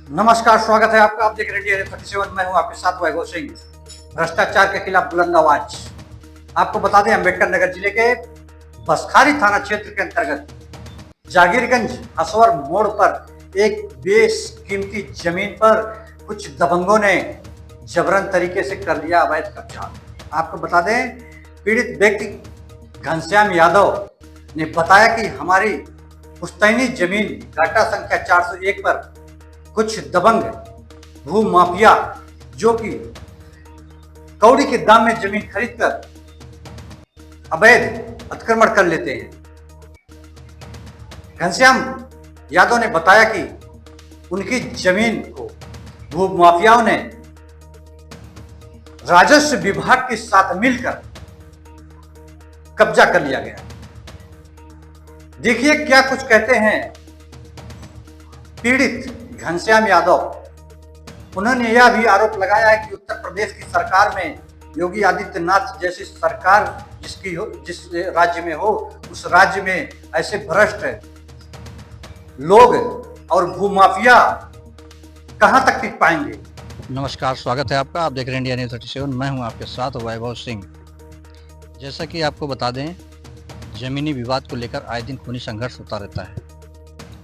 नमस्कार, स्वागत है आपका। आप देख रहे हैं 37। मैं हूं आपके साथ वैभव सिंह। भ्रष्टाचार के खिलाफ बुलंद आवाज। आपको बता दें, अम्बेडकर नगर जिले के बसखारी थाना क्षेत्र के अंतर्गत जागीरगंज हसवर मोड़ पर एक बेशकीमती जमीन पर कुछ दबंगों ने जबरन तरीके से कर लिया अवैध कब्जा। आपको बता दें, पीड़ित व्यक्ति घनश्याम यादव ने बताया कि हमारी पुश्तैनी जमीन घाटा संख्या 401 पर कुछ दबंग भू माफिया जो कि कौड़ी के दाम में जमीन खरीदकर अवैध अतिक्रमण कर लेते हैं। घनश्याम यादव ने बताया कि उनकी जमीन को भू माफियाओं ने राजस्व विभाग के साथ मिलकर कब्जा कर लिया गया। देखिए क्या कुछ कहते हैं पीड़ित घनश्याम यादव। उन्होंने यह भी आरोप लगाया है कि उत्तर प्रदेश की सरकार में योगी आदित्यनाथ जैसी सरकार जिसकी हो, जिस राज्य में हो, उस राज्य में ऐसे भ्रष्ट लोग और भूमाफिया कहां तक टिक पाएंगे। नमस्कार, स्वागत है आपका। आप देख रहे हैं इंडिया न्यूज़ 37। मैं हूं आपके साथ वैभव सिंह। जैसा कि आपको बता दें, ज़मीनी विवाद को लेकर आए दिन खूनी संघर्ष होता रहता है।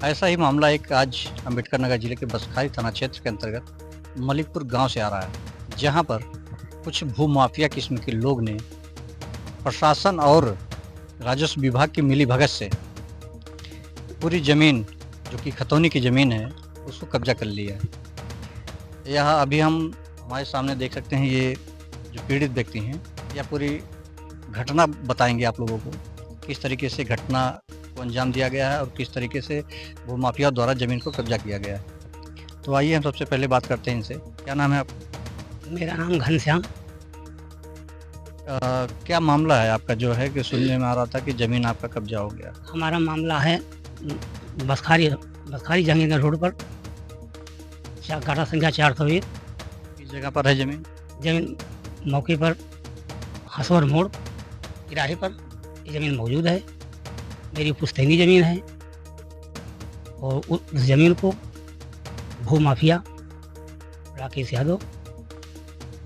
ऐसा ही मामला एक आज अम्बेडकर नगर जिले के बसखारी थाना क्षेत्र के अंतर्गत मलिकपुर गांव से आ रहा है, जहां पर कुछ भूमाफिया किस्म के लोग ने प्रशासन और राजस्व विभाग की मिलीभगत से पूरी ज़मीन जो कि खतौनी की ज़मीन है उसको कब्जा कर लिया है। यह अभी हम हमारे सामने देख सकते हैं। ये जो पीड़ित व्यक्ति हैं, यह पूरी घटना बताएंगे आप लोगों को, किस तरीके से घटना को अंजाम दिया गया है और किस तरीके से भूमाफिया द्वारा ज़मीन को कब्जा किया गया है। तो आइए हम सबसे पहले बात करते हैं इनसे। क्या नाम है आपका? मेरा नाम घनश्याम। क्या मामला है आपका जो है कि सुनने में आ रहा था कि ज़मीन आपका कब्जा हो गया? हमारा मामला है बसखारी जंगीगंज रोड पर घाटा संख्या 401। किस जगह पर है ज़मीन? जमीन मौके पर हसवर मोड़ किराए पर ये ज़मीन मौजूद है। मेरी पुश्तैनी ज़मीन है और उस ज़मीन को भू माफिया राकेश यादव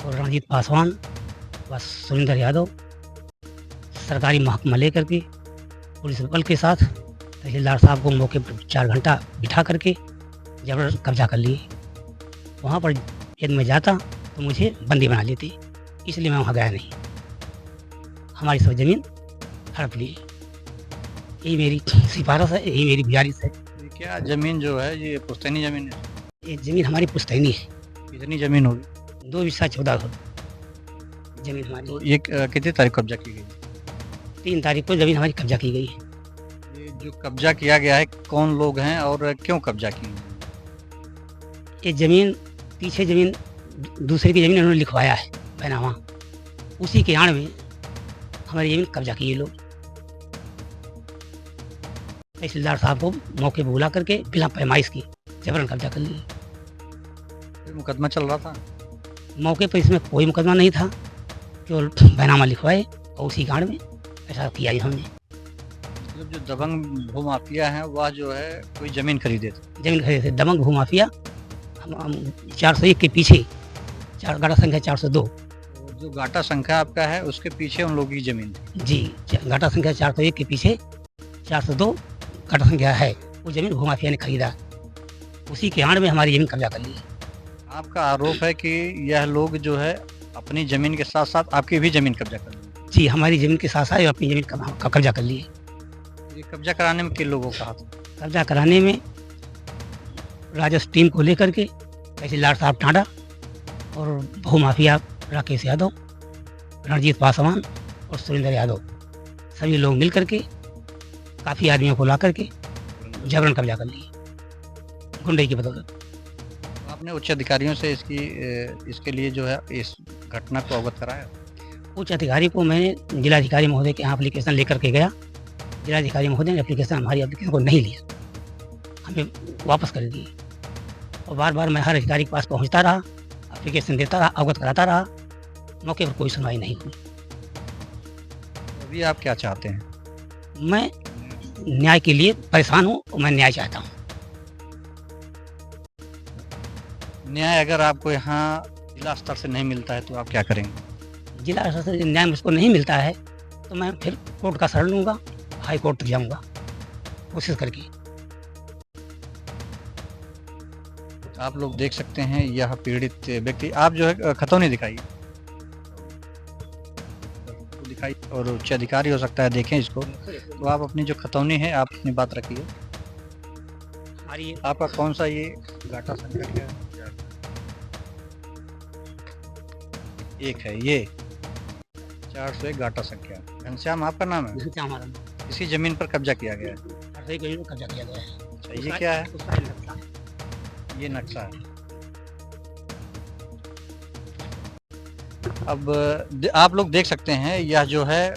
और रणजीत पासवान व सुरेंद्र यादव सरकारी महकमा लेकर के पुलिस बल के साथ तहसीलदार साहब को मौके पर 4 घंटा बिठा करके जबर कब्जा कर लिए। वहाँ पर यदि मैं जाता तो मुझे बंदी बना लेती, इसलिए मैं वहाँ गया नहीं। हमारी सब ज़मीन हड़प ली। यही मेरी सिफारिश है, यही मेरी गुजारिश है। क्या ज़मीन जो है ये पुश्तैनी ज़मीन है? ये ज़मीन हमारी पुश्तैनी है। कितनी ज़मीन होगी? 2/14 ज़मीन हमारी। तो ये कितनी तारीख कब्जा की गई? 3 तारीख को ज़मीन हमारी कब्जा की गई है। ये जो कब्जा किया गया है, कौन लोग हैं और क्यों कब्जा की? ये ज़मीन पीछे ज़मीन दूसरे की ज़मीन उन्होंने लिखवाया है बैनामा, उसी के आड़ में हमारी ज़मीन कब्जा की ये लोग। तहसीलदार साहब को मौके पर बुला करके बिना पैमाइश की जबरन कब्जा कर लिया। कोई मुकदमा चल रहा था? मौके पर इसमें कोई मुकदमा नहीं था, केवल बैनामा लिखवाए और उसी गाड़ में ऐसा किया हमने। मतलब जो दबंग भूमाफिया हैं वह जो है कोई ज़मीन खरीदे थे? ज़मीन खरीदे थे दबंग भूमाफिया। हम 401 के पीछे घाटा संख्या 402। तो जो घाटा संख्या आपका है उसके पीछे उन लोगों की ज़मीन थी? जी, घाटा संख्या 401 के पीछे 402 घाटा संख्या है। वो ज़मीन भूमाफिया ने खरीदा, उसी के आड़ में हमारी ज़मीन कब्जा कर ली। आपका आरोप है कि यह लोग जो है अपनी ज़मीन के साथ साथ आपकी भी ज़मीन कब्जा कर ली? जी, हमारी ज़मीन के साथ साथ अपनी ज़मीन का कब्जा कर लिए। ये कब्जा कराने में किन लोगों का हाथ? कब्जा कराने में राजस्व टीम को लेकर के तहसीलदार साहब टांडा और भूमाफिया राकेश यादव, रणजीत पासवान और सुरेंद्र यादव, सभी लोग मिल करके काफ़ी आदमियों को ला करके जबरन कब्जा कर लिए गुंडे की बदौलत। आपने उच्च अधिकारियों से इसके लिए जो है इस घटना को अवगत कराया? उच्च अधिकारी को मैंने जिलाधिकारी महोदय के यहाँ एप्लीकेशन लेकर के गया। जिलाधिकारी महोदय ने हमारी एप्लीकेशन को नहीं लिया, हमें वापस कर दिए। और बार बार मैं हर अधिकारी के पास पहुँचता रहा, एप्लीकेशन देता रहा, अवगत कराता रहा, मौके पर कोई सुनवाई नहीं हुई। अभी आप क्या चाहते हैं? मैं न्याय के लिए परेशान हूँ और मैं न्याय चाहता हूँ। न्याय अगर आपको यहाँ जिला स्तर से नहीं मिलता है तो आप क्या करेंगे? जिला स्तर से न्याय मुझको नहीं मिलता है तो मैं फिर कोर्ट का शरण लूँगा, हाई कोर्ट तक जाऊँगा कोशिश करके। आप लोग देख सकते हैं यह पीड़ित व्यक्ति, आप जो है खतौनी दिखाइए, दिखाइए, और उच्च अधिकारी हो सकता है देखें इसको, तो आप अपनी जो खतौनी है आप अपनी बात रखिए। हमारी आपका कौन सा ये घाटा संकट है? एक है ये 401 घाटा संख्या। घनश्याम आपका नाम है? क्या हमारा नाम इसी जमीन पर कब्जा किया गया है। कब्जा किया गया है। अच्छा, ये क्या है? उसका ही नक्शा है। ये नक्शा है। अब आप लोग देख सकते हैं यह जो है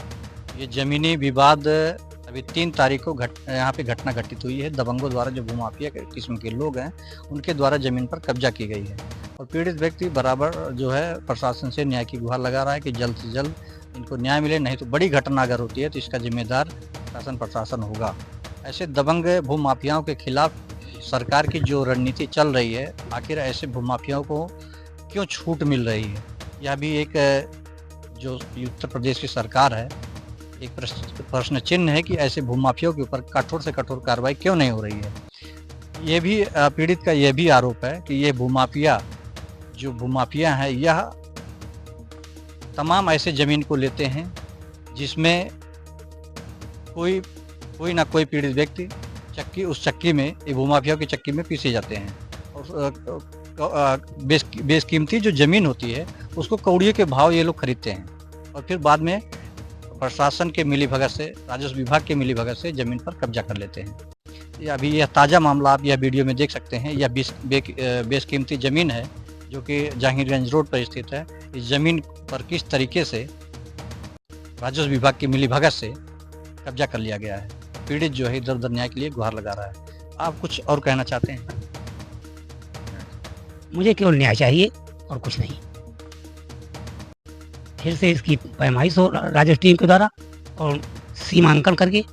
ये जमीनी विवाद अभी 3 तारीख को यहाँ पे घटना घटित हुई है। दबंगों द्वारा जो भूमाफिया किस्म के लोग हैं उनके द्वारा जमीन पर कब्जा की गई है और पीड़ित व्यक्ति बराबर जो है प्रशासन से न्याय की गुहार लगा रहा है कि जल्द से जल्द इनको न्याय मिले, नहीं तो बड़ी घटना अगर होती है तो इसका जिम्मेदार शासन प्रशासन होगा। ऐसे दबंग भूमाफियाओं के खिलाफ सरकार की जो रणनीति चल रही है, आखिर ऐसे भूमाफियाओं को क्यों छूट मिल रही है, यह भी एक जो उत्तर प्रदेश की सरकार है एक प्रश्न चिन्ह है कि ऐसे भूमाफियाओं के ऊपर कठोर से कठोर कार्रवाई क्यों नहीं हो रही है। ये भी पीड़ित का यह भी आरोप है कि ये भूमाफिया है यह तमाम ऐसे ज़मीन को लेते हैं जिसमें कोई ना कोई पीड़ित व्यक्ति उस चक्की में, ये भूमाफियाओं की चक्की में पीसे जाते हैं और बेशकीमती जो ज़मीन होती है उसको कौड़ियों के भाव ये लोग खरीदते हैं और फिर बाद में प्रशासन के मिलीभगत से, राजस्व विभाग के मिलीभगत से ज़मीन पर कब्जा कर लेते हैं। अभी यह ताज़ा मामला आप यह वीडियो में देख सकते हैं। यह बेशकीमती ज़मीन है जो कि जहांगीरगंज रोड पर स्थित है। इस ज़मीन पर किस तरीके से राजस्व विभाग की मिलीभगत से कब्जा कर लिया गया है। पीड़ित जो है इधर उधर न्याय के लिए गुहार लगा रहा है। आप कुछ और कहना चाहते हैं? मुझे केवल न्याय चाहिए और कुछ नहीं। फिर से इसकी पैमाइश हो राजस्व टीम के द्वारा और सीमांकन करके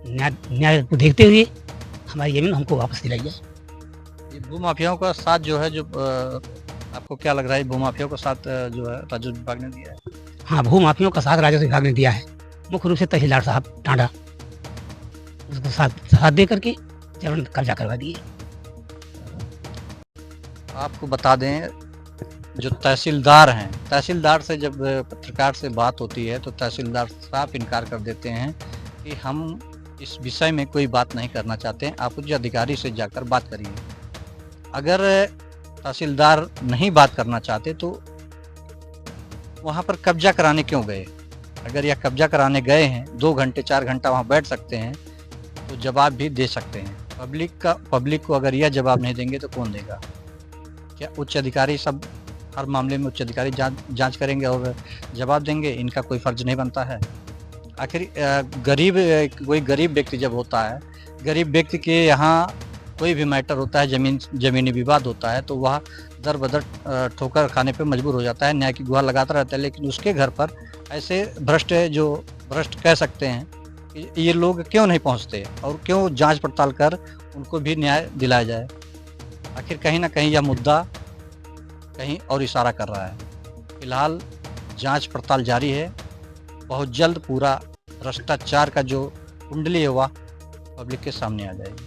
न्याय को देखते हुए हमारी जमीन हमको वापस दिलाई जाए। ये भूमाफियाओं का साथ जो है, जो आपको क्या लग रहा है भूमाफियाओं का साथ जो है राजस्व विभाग ने दिया है? हाँ, भूमाफियों का साथ राजस्व विभाग ने दिया है। मुख्य रूप से तहसीलदार साहब टांडा उसको साथ दे करके जमीन कब्जा करवा दिए। आपको बता दें जो तहसीलदार हैं, तहसीलदार से जब पत्रकार से बात होती है तो तहसीलदार साफ इनकार कर देते हैं कि हम इस विषय में कोई बात नहीं करना चाहते हैं, आप उच्च अधिकारी से जाकर बात करिए। अगर तहसीलदार नहीं बात करना चाहते तो वहाँ पर कब्जा कराने क्यों गए? अगर यह कब्जा कराने गए हैं 2 घंटे 4 घंटा वहाँ बैठ सकते हैं तो जवाब भी दे सकते हैं। पब्लिक को अगर यह जवाब नहीं देंगे तो कौन देगा? क्या उच्च अधिकारी सब हर मामले में उच्च अधिकारी जांच करेंगे और जवाब देंगे? इनका कोई फर्ज नहीं बनता है? आखिर कोई गरीब व्यक्ति जब होता है, गरीब व्यक्ति के यहाँ कोई भी मैटर होता है, ज़मीनी विवाद होता है तो वह दर बदर ठोकर खाने पे मजबूर हो जाता है, न्याय की गुहार लगाता रहता है। लेकिन उसके घर पर ऐसे भ्रष्ट कह सकते हैं ये लोग क्यों नहीं पहुंचते और क्यों जांच पड़ताल कर उनको भी न्याय दिलाया जाए? आखिर कहीं ना कहीं यह मुद्दा कहीं और इशारा कर रहा है। फिलहाल जांच पड़ताल जारी है। बहुत जल्द पूरा भ्रष्टाचार का जो कुंडली है वह पब्लिक के सामने आ जाएगी।